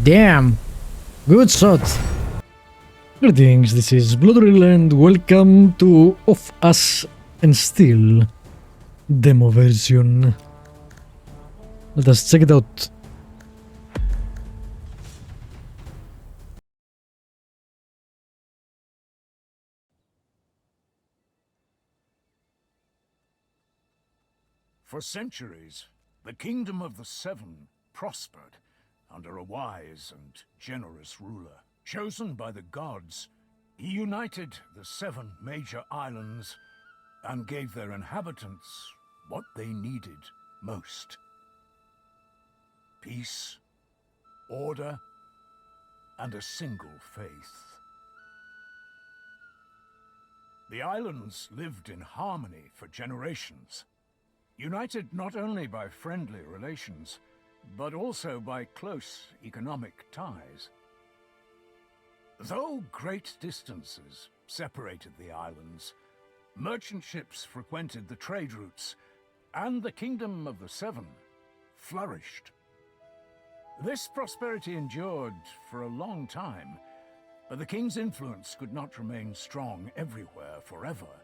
Damn! Good shot! Greetings, this is Vlodril and welcome to Of Us and Steel demo version. Let us check it out. For centuries, the Kingdom of the Seven prospered under a wise and generous ruler. Chosen by the gods, he united the 7 major islands and gave their inhabitants what they needed most: peace, order, and a single faith. The islands lived in harmony for generations, united not only by friendly relations, but also by close economic ties. Though great distances separated the islands, merchant ships frequented the trade routes, and the Kingdom of the Seven flourished. This prosperity endured for a long time, but the king's influence could not remain strong everywhere forever,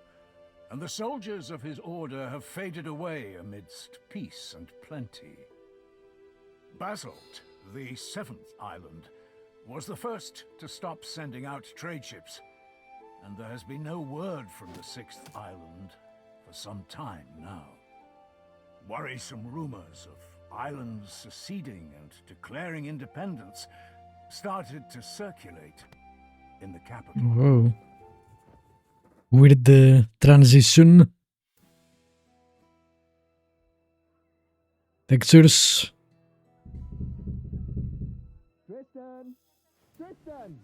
and the soldiers of his order have faded away amidst peace and plenty. Basalt, the 7th island, was the first to stop sending out trade ships, and there has been no word from the 6th island for some time now. Worrisome rumors of islands seceding and declaring independence started to circulate in the capital. Whoa. Weird transition. Textures. Tristan!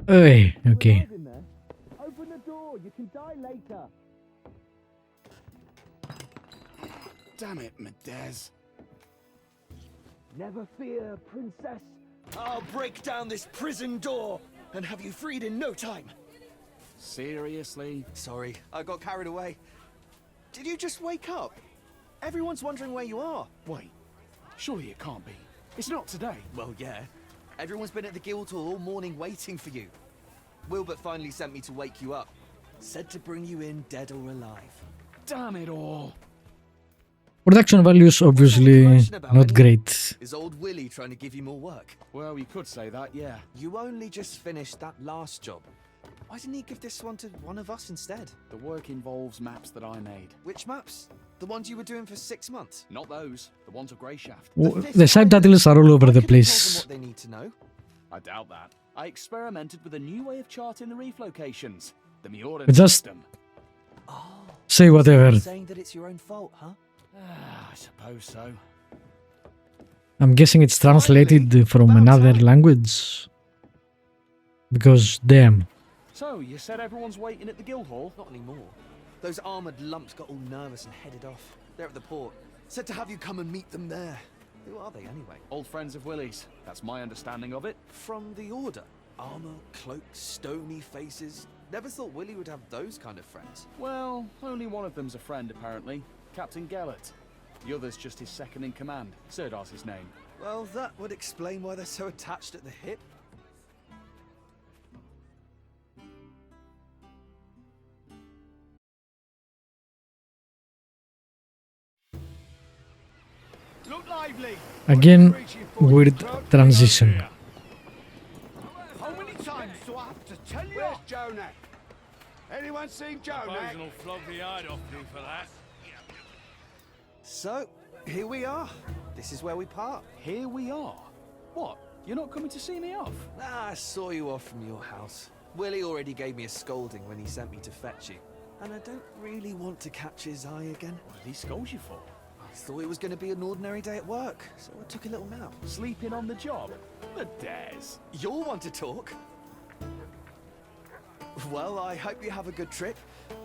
Hey, okay. Open the door, you can die later. Damn it, Medez. Never fear, princess. I'll break down this prison door and have you freed in no time. Seriously? Sorry, I got carried away. Did you just wake up? Everyone's wondering where you are. Wait, surely it can't be. It's not today. Well, yeah. Everyone's been at the Guildhall all morning waiting for you. Wilbert finally sent me to wake you up. Said to bring you in dead or alive. Damn it all. Production values obviously not great. Is old Willie trying to give you more work? Well, you could say that, yeah. You only just finished that last job. Why didn't he give this one to one of us instead? The work involves maps that I made. Which maps? The ones you were doing for 6 months? Not those. The ones of Grey Shaft. The subtitles are all over the place. What they need to know. I doubt that. I experimented with a new way of charting the reef locations. The Miura Just system. Oh, say whatever. saying that it's your own fault, huh? I suppose so. I'm guessing it's translated from another language. Because damn. So, you said everyone's waiting at the Guildhall? Not anymore. Those armored lumps got all nervous and headed off. They're at the port. Said to have you come and meet them there. Who are they anyway? Old friends of Willie's. That's my understanding of it. From the Order. Armor, cloaks, stony faces. Never thought Willie would have those kind of friends. Well, only one of them's a friend, apparently. Captain Gellert. The other's just his second in command. Sirdar's his name. Well, that would explain why they're so attached at the hip. Look lively. Again, weird transition. How many times do I have to tell you? Where's Jonah? Anyone seen Jonah? Will flog the hide off me for that. So, here we are. This is where we part. Here we are. What? You're not coming to see me off? I saw you off from your house. Willie already gave me a scolding when he sent me to fetch you. And I don't really want to catch his eye again. What did he scold you for? I thought it was going to be an ordinary day at work, so I took a little nap. Sleeping on the job? Medez. You'll want to talk. Well, I hope you have a good trip.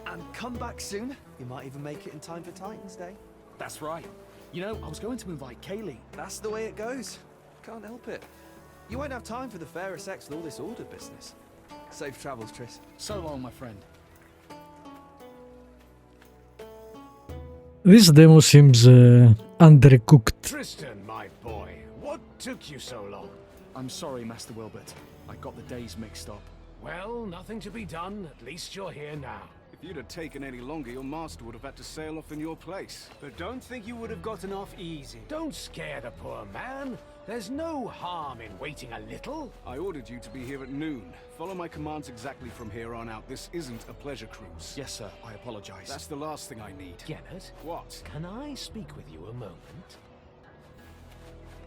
And come back soon. You might even make it in time for Titan's Day. That's right. You know, I was going to invite Kaylee. That's the way it goes. Can't help it. You won't have time for the fairer sex with all this order business. Safe travels, Tris. So long, my friend. This demo seems undercooked. Tristan, my boy, what took you so long? I'm sorry, Master Wilbert. I got the days mixed up. Well, nothing to be done. At least you're here now. If you'd have taken any longer, your master would have had to sail off in your place. But don't think you would have gotten off easy. Don't scare the poor man. There's no harm in waiting a little. I ordered you to be here at noon. Follow my commands exactly from here on out. This isn't a pleasure cruise. Yes, sir. I apologize. That's the last thing I need. Gellert, What? can I speak with you a moment?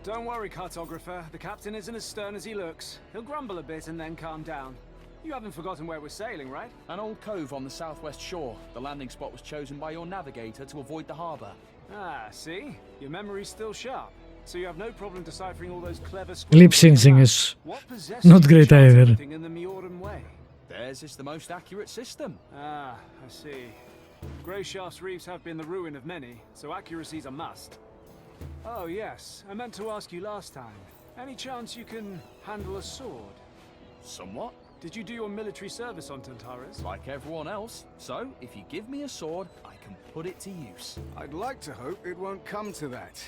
Don't worry, Cartographer. The captain isn't as stern as he looks. He'll grumble a bit and then calm down. You haven't forgotten where we're sailing, right? An old cove on the southwest shore. The landing spot was chosen by your navigator to avoid the harbor. Ah, see? Your memory's still sharp. So you have no problem deciphering all those clever Lip syncing is What possessed not you to great chart either. everything in the Miordan way? Theirs is the most accurate system. Ah, I see. Greyshaft's reefs have been the ruin of many, so accuracy's a must. Oh yes, I meant to ask you last time. Any chance you can handle a sword? Somewhat. Did you do your military service on Tantarus? Like everyone else. So, if you give me a sword, I can put it to use. I'd like to hope it won't come to that.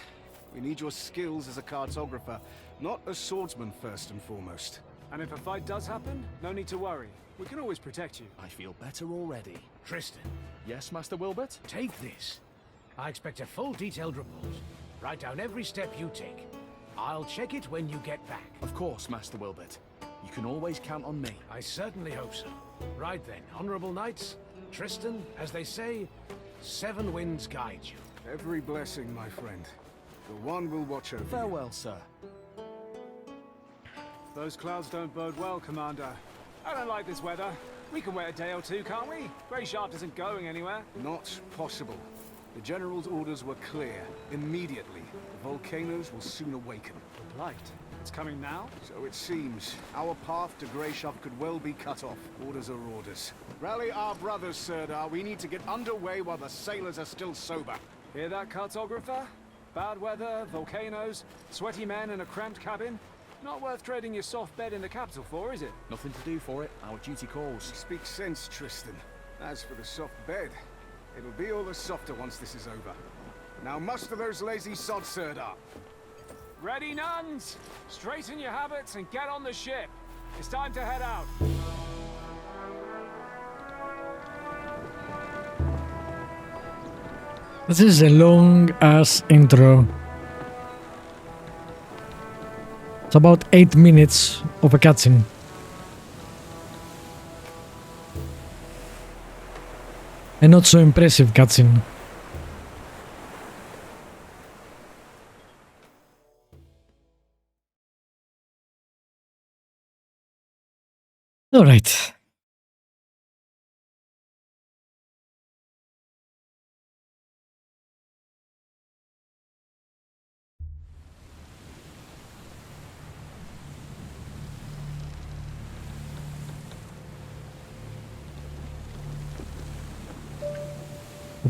We need your skills as a cartographer, not a swordsman first and foremost. And if a fight does happen, no need to worry. We can always protect you. I feel better already. Tristan, Yes, Master Wilbert? take this. I expect a full detailed report. Write down every step you take. I'll check it when you get back. Of course, Master Wilbert. You can always count on me. I certainly hope so. Right then, honorable knights. Tristan, as they say, 7 winds guide you. Every blessing, my friend. The one will watch over you. Farewell, sir. Those clouds don't bode well, Commander. I don't like this weather. We can wait a day or two, can't we? Greyshaft isn't going anywhere. Not possible. The General's orders were clear. Immediately. The volcanoes will soon awaken. The blight. It's coming now? So it seems. Our path to Greyshaft could well be cut off. Orders are orders. Rally our brothers, Sirdar. We need to get underway while the sailors are still sober. Hear that, Cartographer? Bad weather, volcanoes, sweaty men in a cramped cabin. Not worth trading your soft bed in the capital for, is it? Nothing to do for it. Our duty calls. Speak sense, Tristan. As for the soft bed, it'll be all the softer once this is over. Now muster those lazy sods, Sirdar. Ready, nuns? Straighten your habits and get on the ship. It's time to head out. This is a long ass intro. It's about 8 minutes of a cutscene. A not so impressive cutscene. Alright.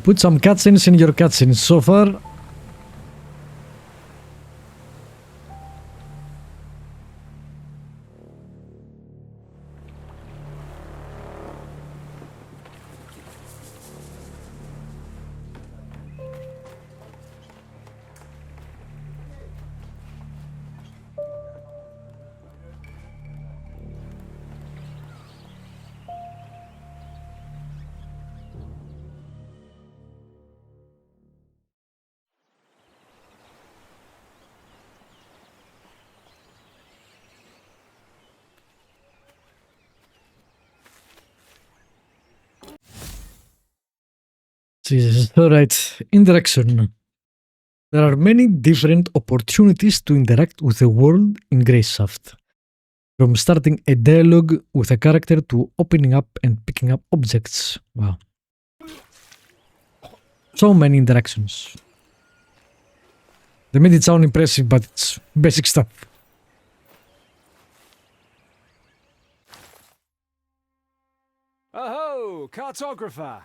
Put some cutscenes in your cutscenes so far. Jesus. Alright, interaction. There are many different opportunities to interact with the world in Greyshaft. From starting a dialogue with a character to opening up and picking up objects. Wow. So many interactions. They made it sound impressive, but it's basic stuff. Oh, Cartographer!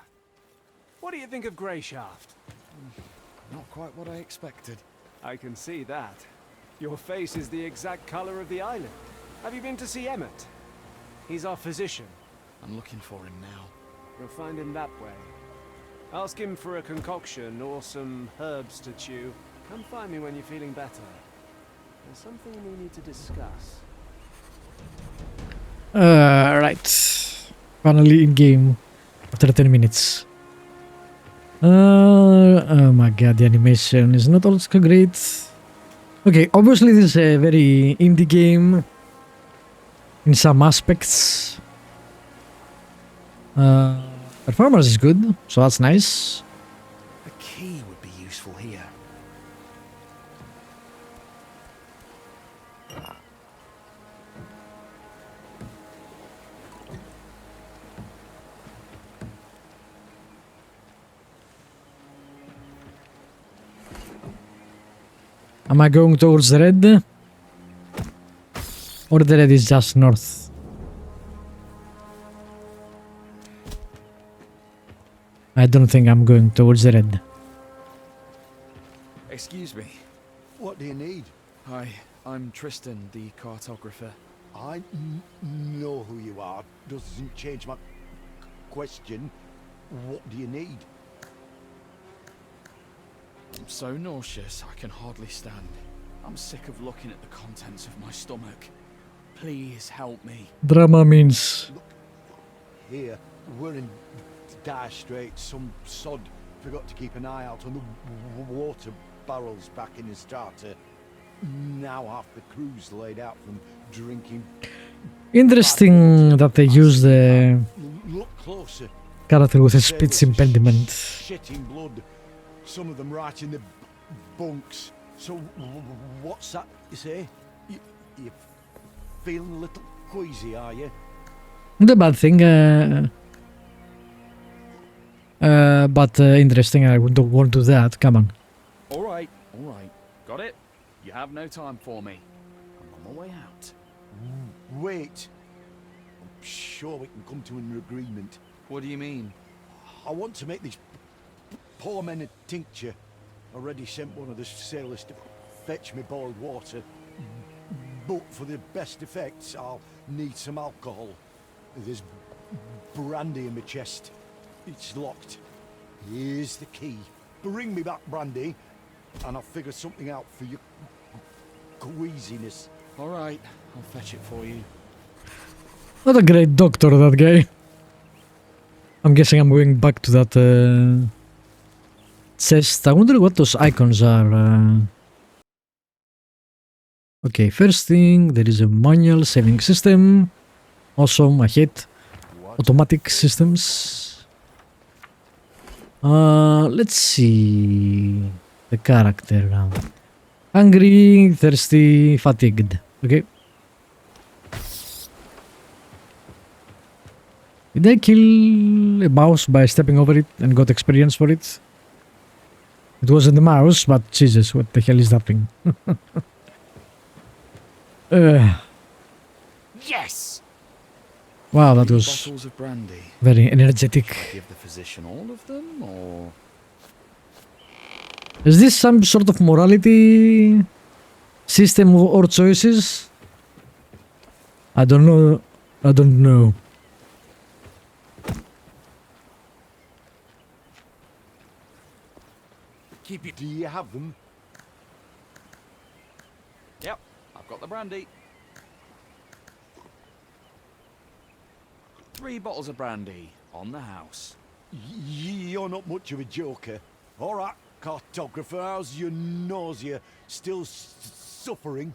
What do you think of Greyshaft? Not quite what I expected. I can see that. Your face is the exact color of the island. Have you been to see Emmett? He's our physician. I'm looking for him now. You'll find him that way. Ask him for a concoction or some herbs to chew. Come find me when you're feeling better. There's something we need to discuss. Right. Finally in game after 10 minutes. Oh my god, the animation is not also great. Okay, obviously this is a very indie game in some aspects. Performance is good, so that's nice. A key would be useful here. Am I going towards the red? Or the red is just north? I don't think I'm going towards the red. Excuse me. What do you need? Hi, I'm Tristan, the cartographer. I know who you are. Doesn't change my question. What do you need? I'm so nauseous I can hardly stand. I'm sick of looking at the contents of my stomach. Please help me. Drama means... Here, we're in dire straits. Some sod forgot to keep an eye out on the water barrels back in his starter. Now half the crew's laid out from drinking. Interesting that they use the Look closer. character with a speech impediment. Shitting blood. Some of them right in the bunks. So what's that you say? You feeling a little queasy, are you? Not a bad thing, but interesting. I don't want to do that. Come on. All right. Got it? You have no time for me. I'm on my way out. Wait. I'm sure we can come to an agreement. What do you mean? I want to make these poor men a tincture. Already sent one of the sailors to fetch me boiled water. But for the best effects, I'll need some alcohol. There's brandy in my chest. It's locked. Here's the key. Bring me back brandy, and I'll figure something out for your queasiness. All right, I'll fetch it for you. Not a great doctor, that guy. I'm guessing I'm going back to that chest. I wonder what those icons are. Okay, first thing, there is a manual saving system. Awesome, I hate automatic systems. Let's see the character now. Hungry, thirsty, fatigued. Okay. Did I kill a mouse by stepping over it and got experience for it? It wasn't the mouse, but Jesus, what the hell is that thing? Yes! Wow, that 3 was bottles of brandy. very energetic. Give the physician all of them, or Is this some sort of morality system or choices? I don't know. I don't know. keep it? Do you have them? Yep, I've got the brandy. 3 bottles of brandy on the house. You're not much of a joker. All right, cartographer, how's your nausea? Still suffering?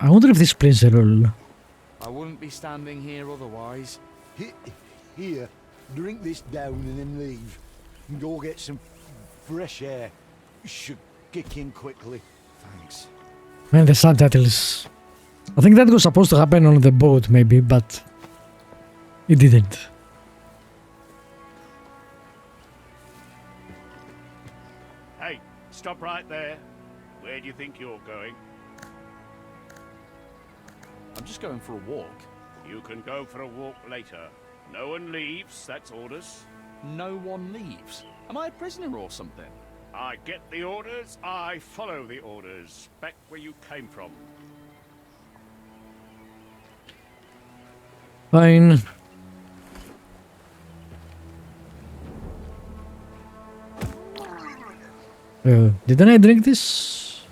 I wonder if this plays a role. I wouldn't be standing here otherwise. Here, drink this down and then leave. And go get some fresh air. Should kick in quickly. Thanks. Man, the subtitles. I think that was supposed to happen on the boat, maybe, but it didn't. Hey, stop right there. Where do you think you're going? I'm just going for a walk. You can go for a walk later. No one leaves, that's orders. No one leaves. Am I a prisoner or something? I get the orders, I follow the orders. Back where you came from. Fine. Didn't I drink this?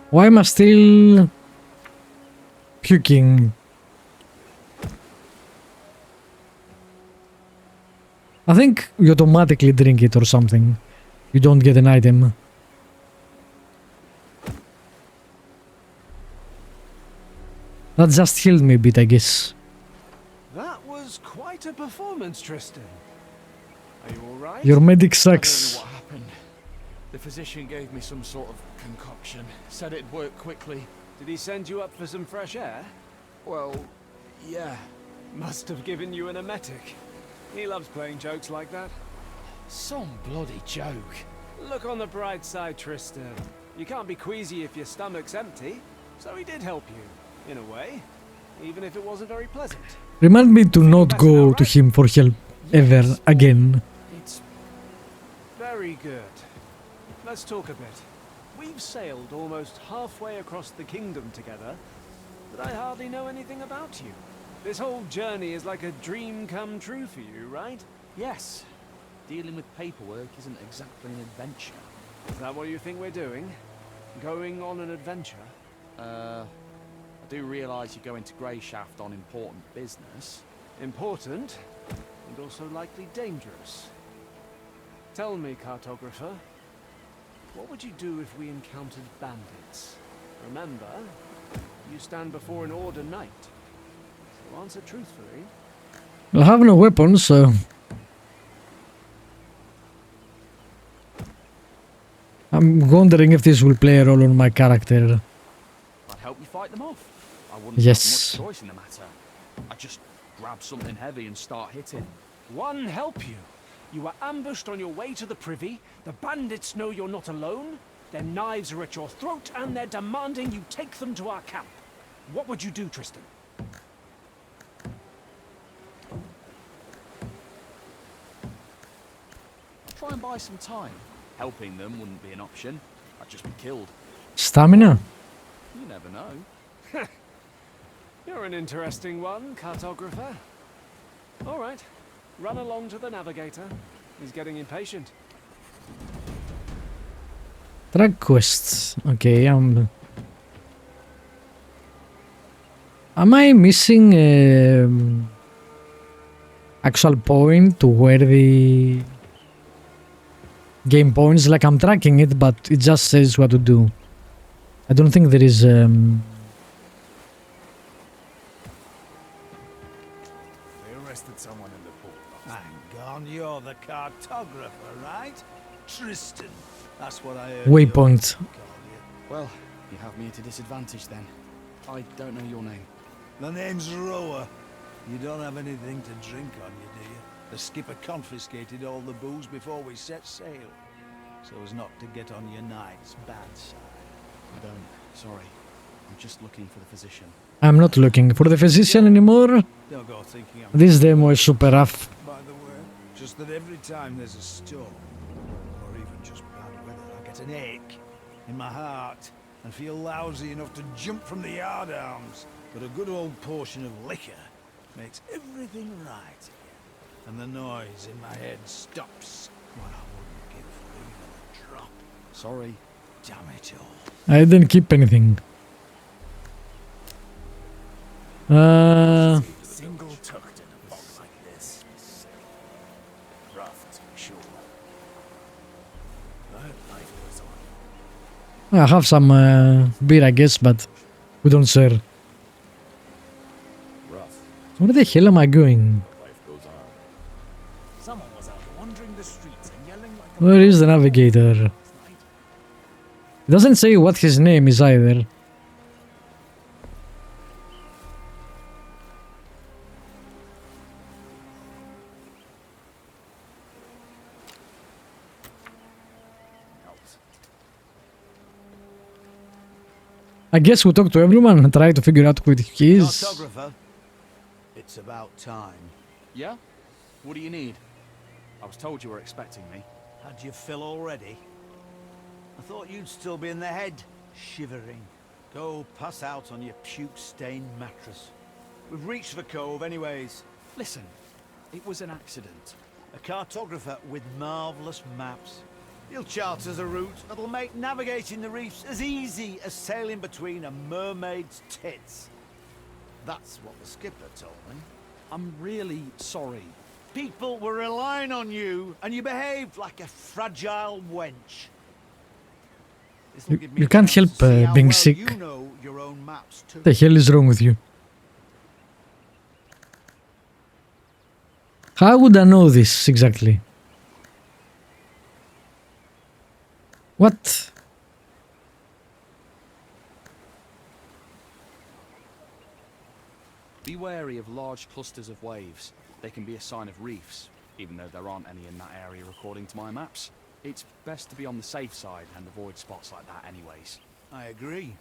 Why am I still puking? I think you automatically drink it or something. You don't get an item. That just healed me a bit, I guess. That was quite a performance, Tristan. Are you alright? Your medic I don't know sucks. what happened. The physician gave me some sort of concoction. Said it'd work quickly. Did he send you up for some fresh air? Well, yeah. Must have given you an emetic. He loves playing jokes like that. Some bloody joke. Look on the bright side, Tristan. You can't be queasy if your stomach's empty. So he did help you, in a way. Even if it wasn't very pleasant. Remind me to not go to him for help ever again. It's Very good. Let's talk a bit. We've sailed almost halfway across the kingdom together, but I hardly know anything about you. This whole journey is like a dream come true for you, right? yes. Dealing with paperwork isn't exactly an adventure. Is that what you think we're doing? Going on an adventure? I do realise you're going to Greyshaft on important business. Important, and also likely dangerous. Tell me, Cartographer, what would you do if we encountered bandits? Remember, you stand before an Order Knight. So answer truthfully. I have no weapons, so... I'm wondering if this will play a role on my character. I'd help you fight them off. I wouldn't Yes. have much choice in the matter. I'd just grab something heavy and start hitting. One help you. You were ambushed on your way to the privy. The bandits know you're not alone. Their knives are at your throat and they're demanding you take them to our camp. What would you do, Tristan? Try and buy some time. Helping them wouldn't be an option. I'd just be killed. Stamina? You never know. You're an interesting one, Cartographer. All right, run along to the navigator. He's getting impatient. Track quests. Okay, Am I missing actual point to where the game points? Like I'm tracking it, but it just says what to do. I don't think there is They arrested someone in the port. Hang on, you're the cartographer, right? Tristan. That's what I heard. waypoint. Well, you have me at a disadvantage then. I don't know your name. The name's Rower. You don't have anything to drink on you, do you? The skipper confiscated all the booze before we set sail, so as not to get on your knight's bad side. I don't. Sorry. I'm just looking for the physician. I'm not looking for the physician anymore. Don't go thinking I'm... This demo is super rough. By the way, just that every time there's a storm, or even just bad weather, I get an ache in my heart and feel lousy enough to jump from the yardarms. But a good old portion of liquor makes everything right again, and the noise in my head stops when I wouldn't give for even a drop. Sorry. Damn it all. I didn't keep anything. Single tucked in a bog like this. Rough, to be sure. But life goes on. I have some beer, I guess, but we don't share. Rough. Where the hell am I going? Life goes on. Someone was out wandering the streets and yelling like a... Where is the navigator? It doesn't say what his name is either. I guess we talk to everyone and try to figure out who he is. Cartographer, it's about time. Yeah? What do you need? I was told you were expecting me. Had your fill already? I thought you'd still be in the head, shivering. Go pass out on your puke-stained mattress. We've reached the cove anyways. Listen, it was an accident. A cartographer with marvellous maps. He'll chart us a route that'll make navigating the reefs as easy as sailing between a mermaid's tits. That's what the skipper told me. I'm really sorry. People were relying on you, and you behaved like a fragile wench. This'll give me You a can't chance to help, see how being well sick. You know your own maps too. What the hell is wrong with you? How would I know this exactly? What? Be wary of large clusters of waves. They can be a sign of reefs, even though there aren't any in that area according to my maps. It's best to be on the safe side and avoid spots like that anyways. I agree.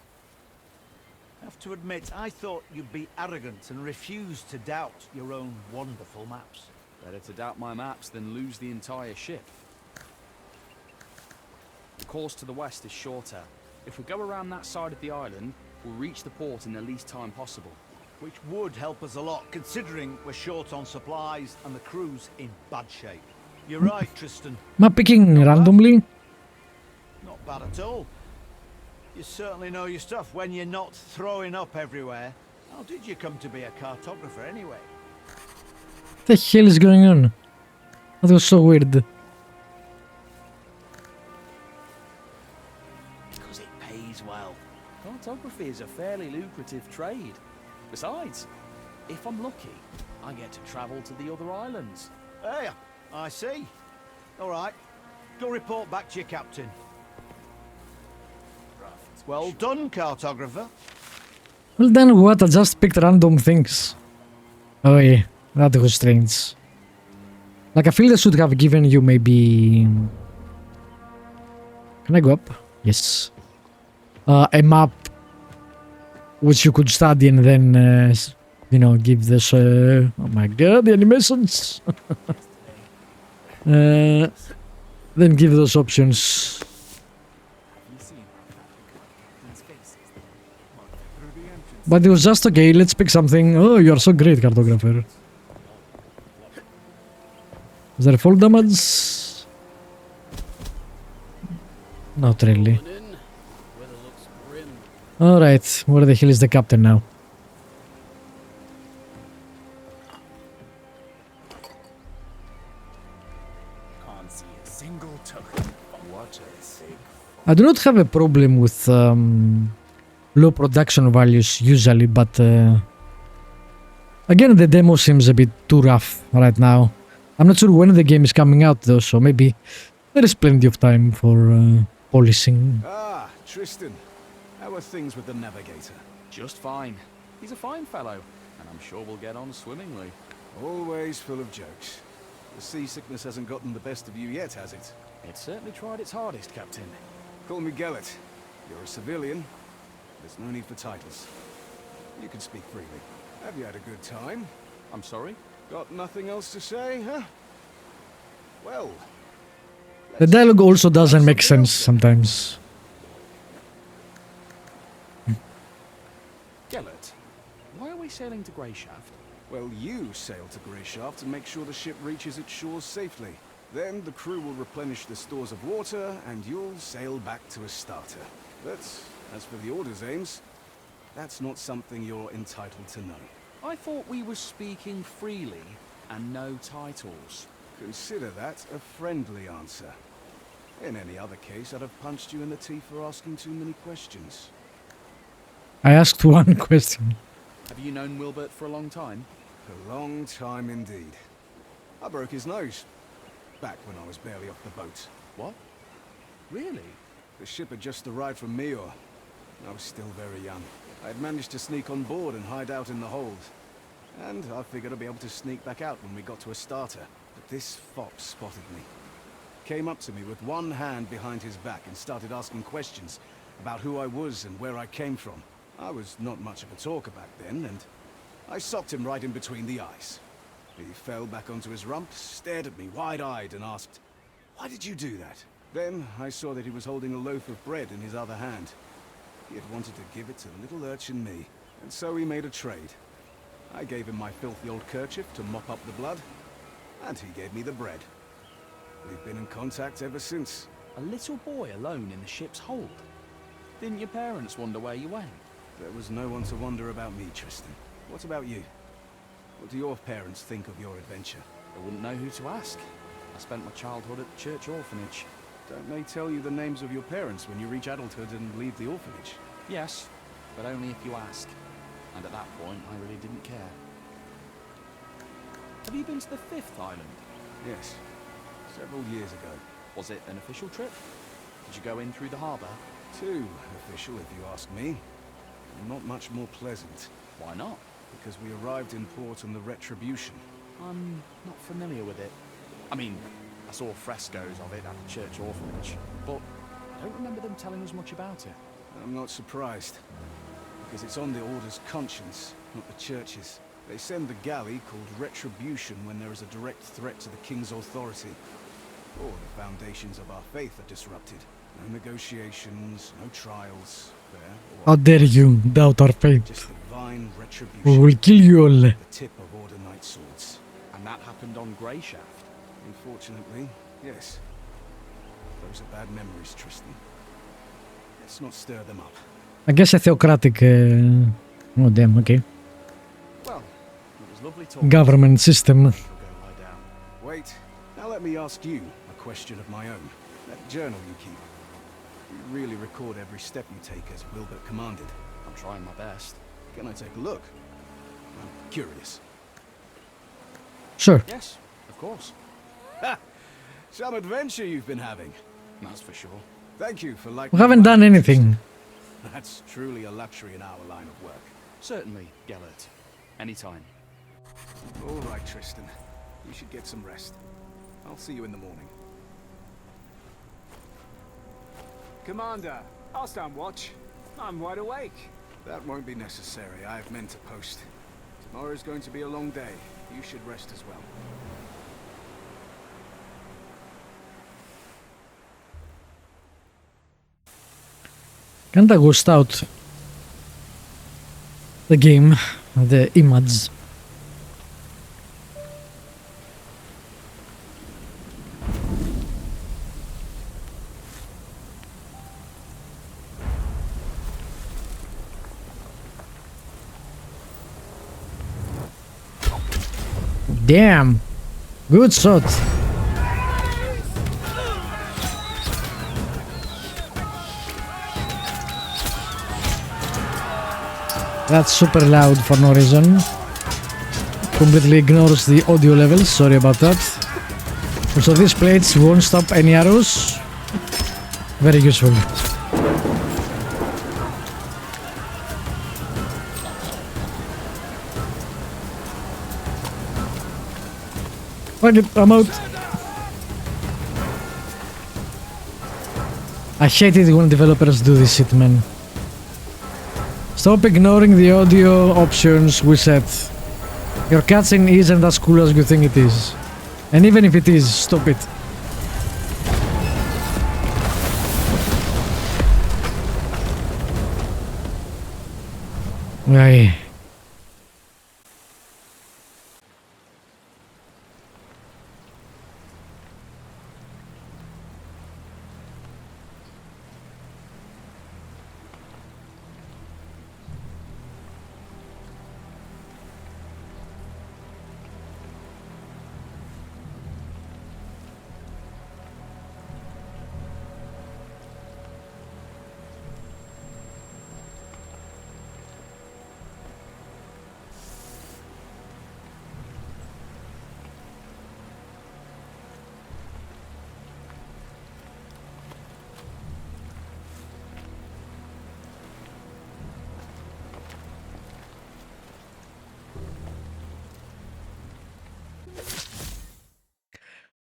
I have to admit, I thought you'd be arrogant and refuse to doubt your own wonderful maps. Better to doubt my maps than lose the entire ship. The course to the west is shorter. If we go around that side of the island, we'll reach the port in the least time possible. Which would help us a lot, considering we're short on supplies and the crew's in bad shape. You're right, Tristan. Am I picking randomly? Not bad at all. You certainly know your stuff when you're not throwing up everywhere. How did you come to be a cartographer anyway? What the hell is going on? That was so weird. Because it pays well. Cartography is a fairly lucrative trade. Besides, if I'm lucky, I get to travel to the other islands. Hey, I see. All right. Go report back to your captain. Well done, cartographer. Well then what? I just picked random things. Oh yeah, that was strange. Like I feel they should have given you maybe... Can I go up? Yes. A map which you could study and then, you know, give this... oh my god, the animations! Then give those options. But it was just okay, let's pick something. Oh, you are so great, cartographer. Is there fall damage? Not really. Alright, where the hell is the captain now? Can't see a single token. What a sick. I do not have a problem with low production values usually, but again the demo seems a bit too rough right now. I'm not sure when the game is coming out though, so maybe there is plenty of time for polishing. Ah, Tristan. How are things with the navigator? Just fine. He's a fine fellow, and I'm sure we'll get on swimmingly. Always full of jokes. The seasickness hasn't gotten the best of you yet, has it? It certainly tried its hardest, Captain. Call me Gellet. You're a civilian. There's no need for titles. You can speak freely. Have you had a good time? I'm sorry? Got nothing else to say, huh? Well... The dialogue also doesn't make sense sometimes. Gellet, why are we sailing to Greyshaft? Well, you sail to Greyshaft and make sure the ship reaches its shores safely. Then the crew will replenish the stores of water, and you'll sail back to Astarte. But as for the Order's aims, that's not something you're entitled to know. I thought we were speaking freely, and no titles. Consider that a friendly answer. In any other case, I'd have punched you in the teeth for asking too many questions. I asked one question. Have you known Wilbert for a long time? A long time indeed. I broke his nose. Back when I was barely off the boat. What? Really? The ship had just arrived from Meor. I was still very young. I'd managed to sneak on board and hide out in the hold. And I figured I'd be able to sneak back out when we got to Astarte. But this fop spotted me. Came up to me with one hand behind his back and started asking questions about who I was and where I came from. I was not much of a talker back then, and I socked him right in between the eyes. He fell back onto his rump, stared at me wide-eyed and asked, "Why did you do that?" Then I saw that he was holding a loaf of bread in his other hand. He had wanted to give it to the little urchin me, and so we made a trade. I gave him my filthy old kerchief to mop up the blood, and he gave me the bread. We've been in contact ever since. A little boy alone in the ship's hold. Didn't your parents wonder where you went? There was no one to wonder about me, Tristan. What about you? What do your parents think of your adventure? I wouldn't know who to ask. I spent my childhood at the church orphanage. Don't they tell you the names of your parents when you reach adulthood and leave the orphanage? Yes, but only if you ask. And at that point, I really didn't care. Have you been to the 5th island? Yes. Several years ago. Was it an official trip? Did you go in through the harbour? Too official, if you ask me. Not much more pleasant. Why not? Because we arrived in port on the Retribution. I'm not familiar with it. I mean, I saw frescoes of it at the church orphanage, but I don't remember them telling us much about it. I'm not surprised. Because it's on the Order's conscience, not the Church's. They send the galley called Retribution when there is a direct threat to the King's authority. Or the foundations of our faith are disrupted. No negotiations, no trials, fair or How dare you doubt our faith? just divine retribution. We will kill you all. The tip of Order Knight swords. And that happened on Greyshaft. Unfortunately, yes. Those are bad memories, Tristan. Let's not stir them up. I guess a theocratic... oh damn, okay. Well, it was lovely talking. Government system. I'll go lie down. Wait, now let me ask you a question of my own. That journal you keep. You really record every step you take as Wilbert commanded. I'm trying my best. Can I take a look? I'm curious. Sure. Yes, of course. Some adventure you've been having. That's for sure. Thank you for liking We haven't done anything. That's truly a luxury in our line of work. Certainly, Gellert. Anytime. All right, Tristan. You should get some rest. I'll see you in the morning. Commander, I'll stand watch. I'm wide awake. That won't be necessary. I have men to post. Tomorrow's going to be a long day. You should rest as well. Kinda ghost out the game, the image. Damn, good shot. That's super loud for no reason. Completely ignores the audio levels, sorry about that. Also, these plates won't stop any arrows. Very useful. Fuck it, I'm out. I hate it when developers do this shit, man. Stop ignoring the audio options we set. Your cutscene isn't as cool as you think it is. And even if it is, stop it. Aye.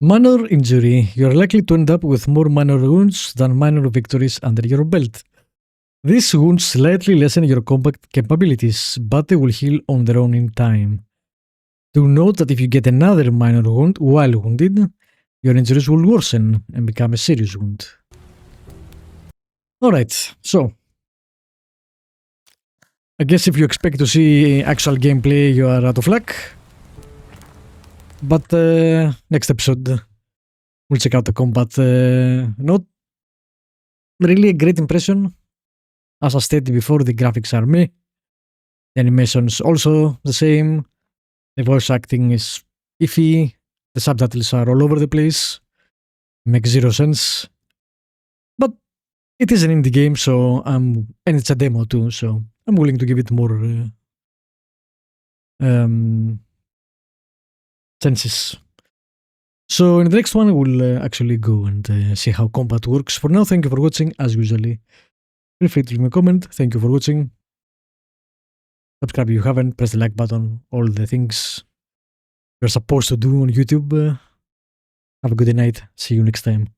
Minor injury. You're likely to end up with more minor wounds than minor victories under your belt. These wounds slightly lessen your combat capabilities, but they will heal on their own in time. Do note that if you get another minor wound while wounded, your injuries will worsen and become a serious wound. Alright, so I guess if you expect to see actual gameplay, you are out of luck. But next episode, we'll check out the combat. Not really a great impression. As I stated before, the graphics are meh. The animation's also the same. The voice acting is iffy. The subtitles are all over the place. Makes zero sense. But it is an indie game, so and it's a demo too, so I'm willing to give it more chances. So in the next one, we'll actually go and see how combat works. For now, thank you for watching, as usually. Feel free to leave me a comment. Thank you for watching. Subscribe if you haven't. Press the like button. All the things you're supposed to do on YouTube. Have a good night. See you next time.